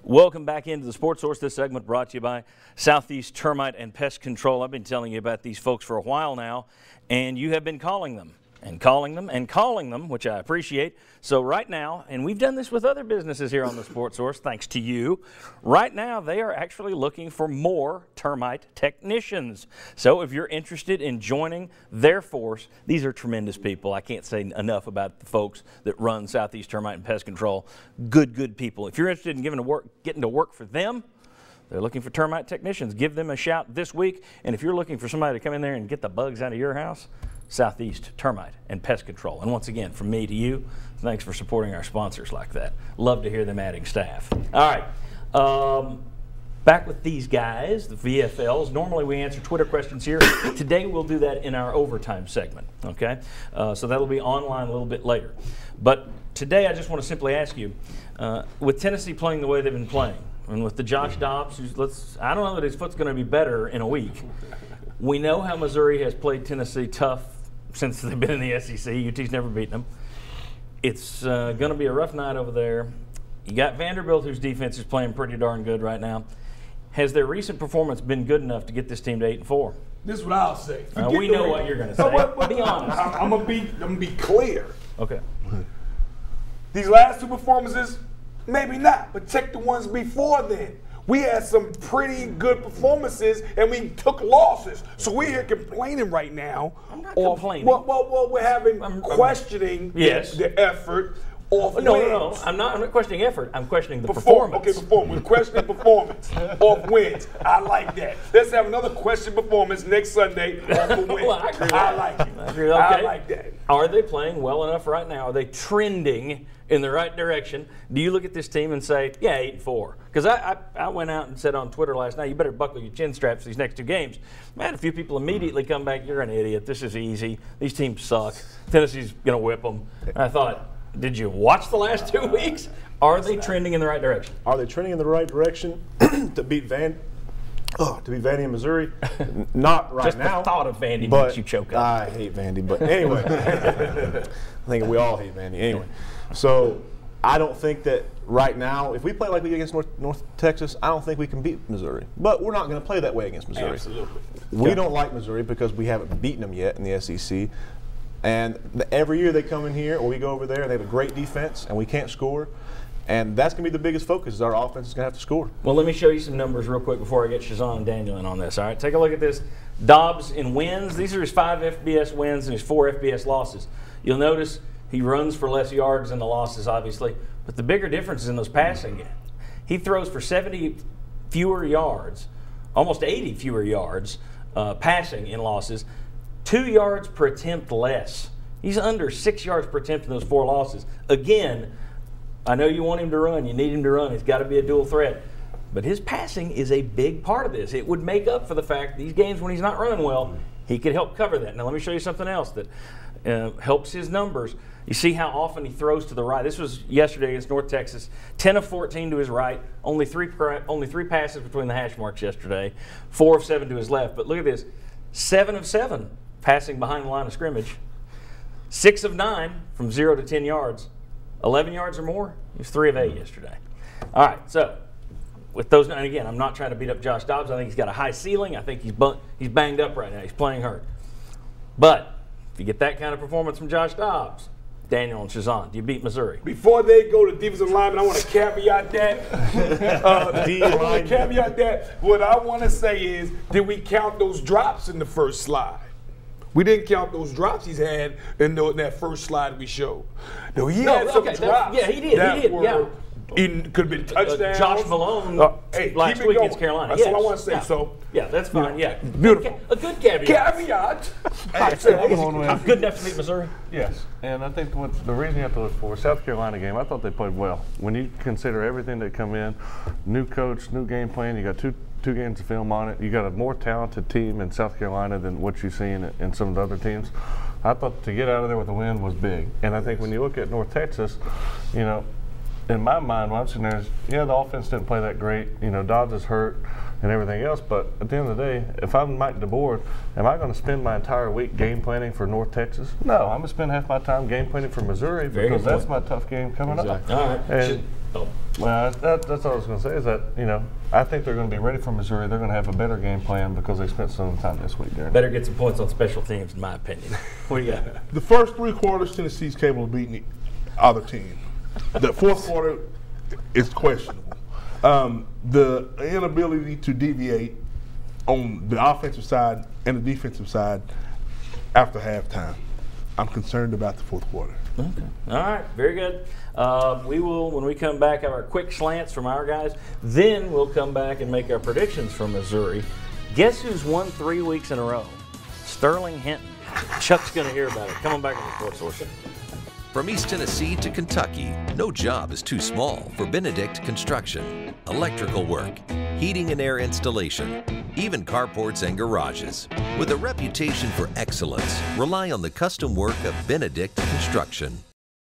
Welcome back into the Sports Source. This segment brought to you by Southeast Termite and Pest Control. I've been telling you about these folks for a while now, and you have been calling them and calling them and calling them, which I appreciate. So right now, and we've done this with other businesses here on the Sports Source, thanks to you, right now they are actually looking for more termite technicians. So if you're interested in joining their force, these are tremendous people. I can't say enough about the folks that run Southeast Termite and Pest Control. Good people. If you're interested in getting to work for them, they're looking for termite technicians. Give them a shout this week. And if you're looking for somebody to come in there and get the bugs out of your house, Southeast Termite and Pest Control. And once again, from me to you, thanks for supporting our sponsors like that. Love to hear them adding staff. All right. Back with these guys, the VFLs. Normally we answer Twitter questions here. Today we'll do that in our overtime segment, okay? So that'll be online a little bit later. But today I just want to simply ask you, with Tennessee playing the way they've been playing, and with the Josh Dobbs, I don't know that his foot's going to be better in a week. We know how Missouri has played Tennessee tough since they've been in the SEC. UT's never beaten them. It's going to be a rough night over there. You got Vanderbilt, whose defense is playing pretty darn good right now. Has their recent performance been good enough to get this team to 8-4? This is what I'll say. We know what you're going to say. Be honest. I'm gonna be clear. Okay. These last two performances, maybe not, but check the ones before then. We had some pretty good performances, and we took losses. So we're here complaining right now. I'm not complaining. Well, we're having questioning the effort of wins. No. I'm not questioning effort. I'm questioning the performance. Okay, performance. We're questioning performance of wins. I like that. Let's have another question performance next Sunday off the win. I like it. I like that. Are they playing well enough right now? Are they trending in the right direction? Do you look at this team and say, yeah, 8-4? Because I went out and said on Twitter last night, you better buckle your chin straps these next two games. Man, a few people immediately come back, you're an idiot. This is easy. These teams suck. Tennessee's going to whip them. And I thought, did you watch the last 2 weeks? Are they trending in the right direction? Are they trending in the right direction to beat Vandy in Missouri? Not right Just now. Just the thought of Vandy but makes you choke up. I hate Vandy, but anyway. I think we all hate Vandy. Anyway, so I don't think that right now, if we play like we did against North Texas, I don't think we can beat Missouri. But we're not going to play that way against Missouri. Absolutely. We don't like Missouri because we haven't beaten them yet in the SEC. And every year they come in here or we go over there and they have a great defense and we can't score. And that's going to be the biggest focus is our offense is going to have to score. Well, let me show you some numbers real quick before I get Shazan and Daniel in on this. All right, take a look at this. Dobbs in wins. These are his 5 FBS wins and his 4 FBS losses. You'll notice he runs for less yards than the losses, obviously. But the bigger difference is in those passing. He throws for 70 fewer yards, almost 80 fewer yards passing in losses. 2 yards per attempt less. He's under 6 yards per attempt in those 4 losses. Again, I know you want him to run. You need him to run. He's got to be a dual threat. But his passing is a big part of this. It would make up for the fact these games when he's not running well, he could help cover that. Now let me show you something else that helps his numbers. You see how often he throws to the right. This was yesterday against North Texas. 10 of 14 to his right. Only three passes between the hash marks yesterday. 4 of 7 to his left. But look at this. 7 of 7 passing behind the line of scrimmage. 6 of 9 from 0 to 10 yards. 11 yards or more, he was 3 of 8 yesterday. All right, so with those, and again, I'm not trying to beat up Josh Dobbs. I think he's got a high ceiling. I think he's banged up right now. He's playing hurt. But if you get that kind of performance from Josh Dobbs, Daniel and Shazan, do you beat Missouri? Before they go to defensive lineman, I want to caveat that. What I want to say is, did we count those drops in the first slide? We didn't count those drops he's had in that first slide we showed. No, he had some drops. Yeah, he did. It could have been touchdowns. Josh Malone last week against Carolina. That's all I want to say. Yeah. So yeah, that's fine. Yeah, beautiful. A good caveat. Good enough to beat Missouri. Yes, and I think the reason you have to look for South Carolina game, I thought they played well. When you consider everything that come in, new coach, new game plan, you got two games of film on it. You got a more talented team in South Carolina than what you've seen in some of the other teams. I thought to get out of there with a win was big, and I think when you look at North Texas, you know, in my mind, what I'm sitting there is, yeah, the offense didn't play that great. You know, Dodds is hurt and everything else. But at the end of the day, if I'm Mike DeBoer, am I going to spend my entire week game planning for North Texas? No, I'm going to spend half my time game planning for Missouri because that's my tough game coming up. All right. And, well, that's all I was going to say is that, you know, I think they're going to be ready for Missouri. They're going to have a better game plan because they spent some time this week there. Better get some points on special teams, in my opinion. What do you got? The first 3 quarters, Tennessee's capable of beating the other team. The fourth quarter is questionable. The inability to deviate on the offensive side and the defensive side after halftime. I'm concerned about the fourth quarter. Okay. All right. Very good. We will, when we come back, have our quick slants from our guys. Then we'll come back and make our predictions for Missouri. Guess who's won 3 weeks in a row? Sterling Hinton. Chuck's going to hear about it. Come on back to the Sports Source. From East Tennessee to Kentucky, no job is too small for Benedict Construction. Electrical work, heating and air installation, even carports and garages. With a reputation for excellence, rely on the custom work of Benedict Construction.